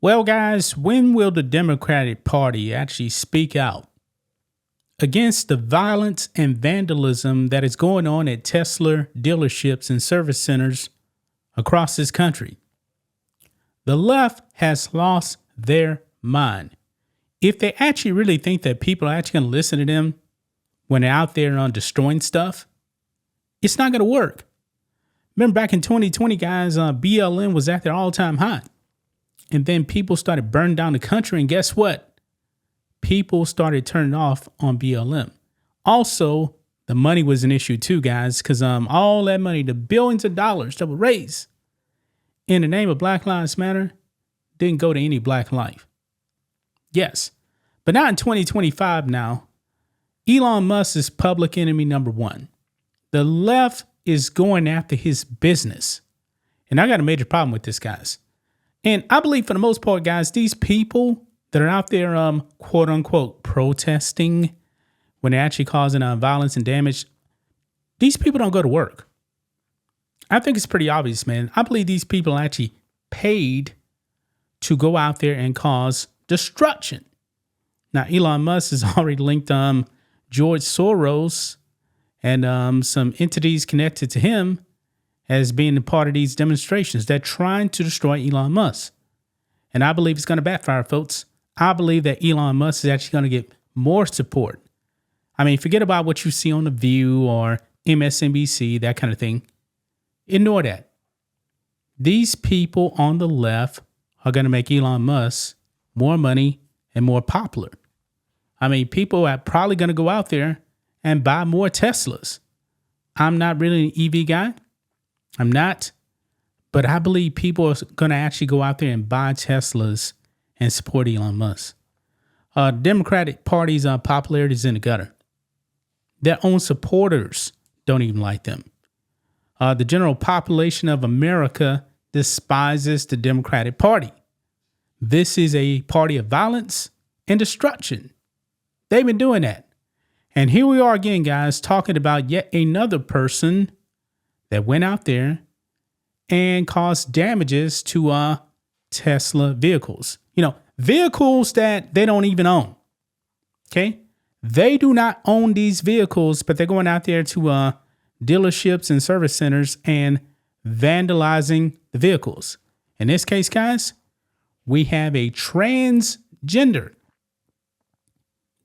Well, guys, when will the Democratic Party actually speak out against the violence and vandalism that is going on at Tesla dealerships and service centers across this country? The left has lost their mind. If they actually really think that people are actually going to listen to them when they're out there on destroying stuff, it's not going to work. Remember back in 2020, guys, BLM was at their all-time high. And then people started burning down the country. And guess what? People started turning off on BLM. Also, the money was an issue too, guys, because all that money, the billions of dollars that were raised in the name of Black Lives Matter, didn't go to any black life. Yes. But now in 2025 now, Elon Musk is public enemy number one. The left is going after his business. And I got a major problem with this, guys. And I believe for the most part, guys, these people that are out there, quote unquote, protesting when they're actually causing violence and damage, these people don't go to work. I think it's pretty obvious, man. I believe these people are actually paid to go out there and cause destruction. Now, Elon Musk has already linked George Soros and some entities connected to him as being a part of these demonstrations. They're trying to destroy Elon Musk. And I believe it's going to backfire, folks. I believe that Elon Musk is actually going to get more support. I mean, forget about what you see on The View or MSNBC, that kind of thing. Ignore that. These people on the left are going to make Elon Musk more money and more popular. I mean, people are probably going to go out there and buy more Teslas. I'm not really an EV guy. I'm not. But I believe people are going to actually go out there and buy Teslas and support Elon Musk. Democratic Party's popularity is in the gutter. Their own supporters don't even like them. The general population of America despises the Democratic Party. This is a party of violence and destruction. They've been doing that. And here we are again, guys, talking about yet another person that went out there and caused damages to Tesla vehicles. You know, vehicles that they don't even own. Okay? They do not own these vehicles, but they're going out there to dealerships and service centers and vandalizing the vehicles. In this case, guys, we have a transgender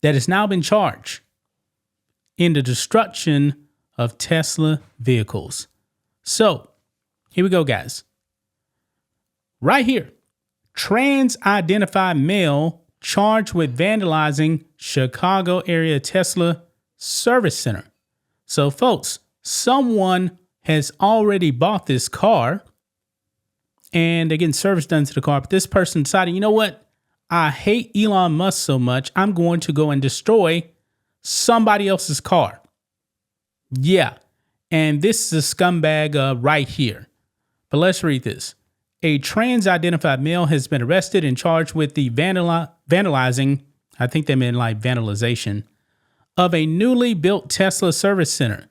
that has now been charged in the destruction of Tesla vehicles. So, here we go, guys. Right here, trans-identified male charged with vandalizing Chicago area Tesla Service Center. So, folks, someone has already bought this car and they're getting service done to the car. But this person decided, you know what? I hate Elon Musk so much, I'm going to go and destroy somebody else's car. Yeah. And this is a scumbag right here. But let's read this. A trans-identified male has been arrested and charged with the vandalizing, I think they meant like vandalization, of a newly built Tesla service center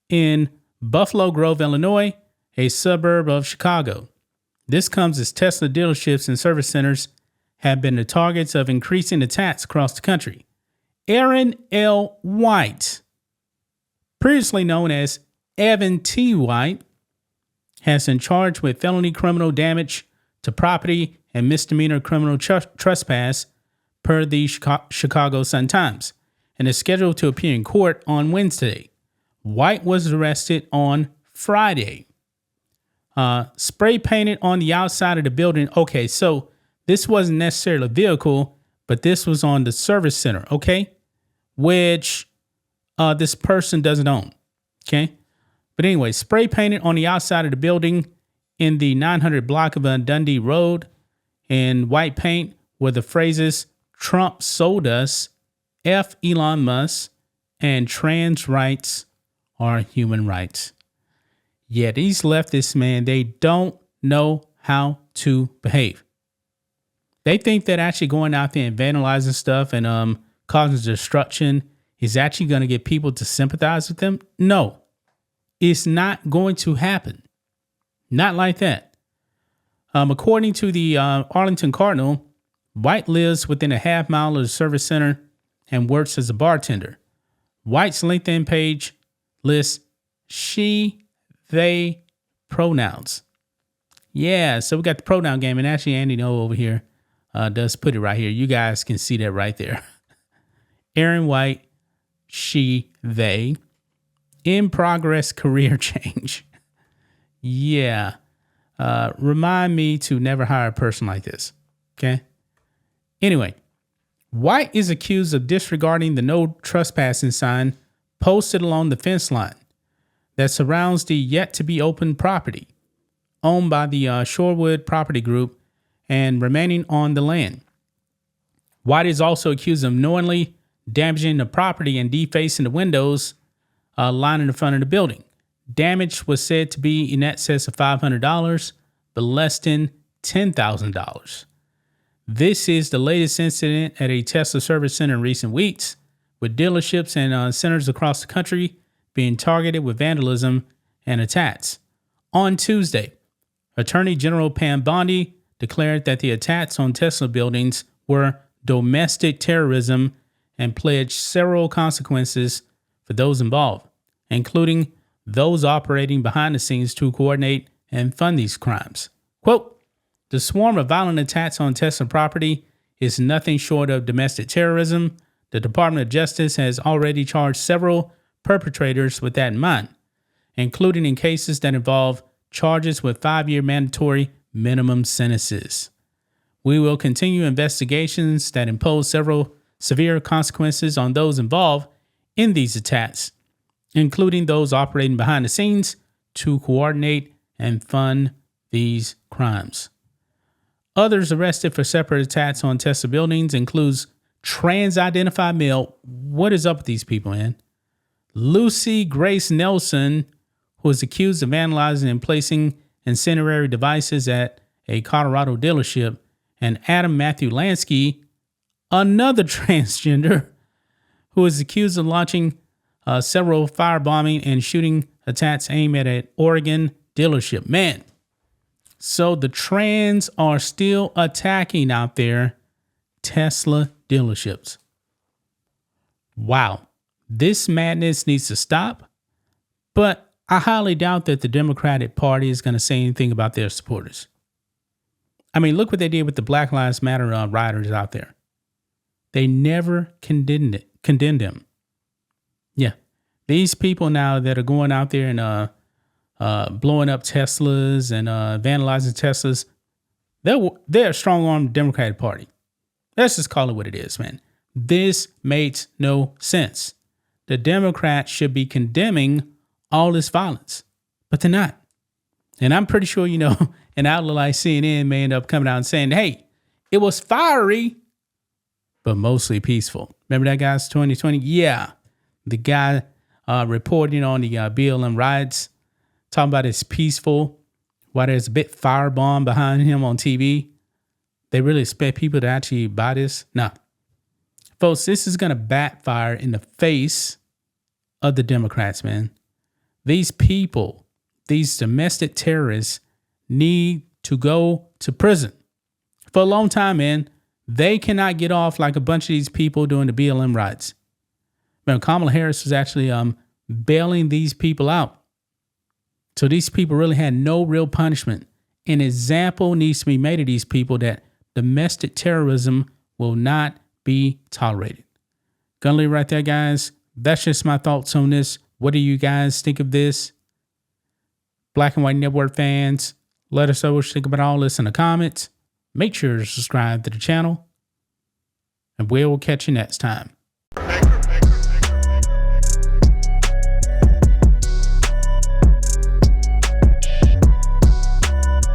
in Buffalo Grove, Illinois, a suburb of Chicago. This comes as Tesla dealerships and service centers have been the targets of increasing attacks across the country. Aaron L. White, previously known as Evan T. White, has been charged with felony criminal damage to property and misdemeanor criminal trespass per the Chicago Sun-Times and is scheduled to appear in court on Wednesday. White was arrested on Friday. Spray painted on the outside of the building. Okay, so this wasn't necessarily a vehicle, but this was on the service center, okay? Which this person doesn't own, okay? But anyway, spray painted on the outside of the building in the 900 block of Dundee Road in white paint were the phrases, Trump sold us, F Elon Musk, and trans rights are human rights. Yeah, these leftists, man, they don't know how to behave. They think that actually going out there and vandalizing stuff and causing destruction is actually going to get people to sympathize with them. No, it's not going to happen. Not like that. According to the Arlington Cardinal, White lives within a half mile of the service center and works as a bartender. White's LinkedIn page lists she, they pronouns. Yeah, so we got the pronoun game, and actually Andy No over here does put it right here. You guys can see that right there. Aaron White, she, they. In progress career change. Yeah. Remind me to never hire a person like this. Okay. Anyway, White is accused of disregarding the no trespassing sign posted along the fence line that surrounds the yet to be open property owned by the Shorewood Property Group and remaining on the land. White is also accused of knowingly damaging the property and defacing the windows lining the front of the building. Damage was said to be in excess of $500, but less than $10,000. This is the latest incident at a Tesla Service Center in recent weeks, with dealerships and centers across the country being targeted with vandalism and attacks. On Tuesday, Attorney General Pam Bondi declared that the attacks on Tesla buildings were domestic terrorism and pledged several consequences for those involved, including those operating behind the scenes to coordinate and fund these crimes. Quote, the swarm of violent attacks on Tesla property is nothing short of domestic terrorism. The Department of Justice has already charged several perpetrators with that in mind, including in cases that involve charges with 5-year mandatory minimum sentences. We will continue investigations that impose several severe consequences on those involved in these attacks, including those operating behind the scenes to coordinate and fund these crimes. Others arrested for separate attacks on Tesla buildings includes trans-identified male. What is up with these people, man? Lucy Grace Nelson, who is accused of vandalizing and placing incendiary devices at a Colorado dealership, and Adam Matthew Lansky, another transgender, who is accused of launching several firebombing and shooting attacks aimed at an Oregon dealership. Man, so the trans are still attacking out there Tesla dealerships. Wow, this madness needs to stop, but I highly doubt that the Democratic Party is going to say anything about their supporters. I mean, look what they did with the Black Lives Matter rioters out there. They never condemned them. Yeah. These people now that are going out there and blowing up Teslas and vandalizing Teslas, they're a strong-armed Democratic Party. Let's just call it what it is, man. This makes no sense. The Democrats should be condemning all this violence, but they're not. And I'm pretty sure, an outlet like CNN may end up coming out and saying, hey, it was fiery, but mostly peaceful. Remember that guy's 2020? Yeah. The guy reporting on the BLM riots, talking about it's peaceful, while there's a bit firebomb behind him on TV. They really expect people to actually buy this? No. Folks, this is going to backfire in the face of the Democrats, man. These people, these domestic terrorists, need to go to prison for a long time, man. They cannot get off like a bunch of these people doing the BLM riots. Man, Kamala Harris was actually bailing these people out. So these people really had no real punishment. An example needs to be made of these people that domestic terrorism will not be tolerated. Gonna leave it right there, guys. That's just my thoughts on this. What do you guys think of this? Black and White Network fans, let us know what you think about all this in the comments. Make sure to subscribe to the channel, and we'll catch you next time.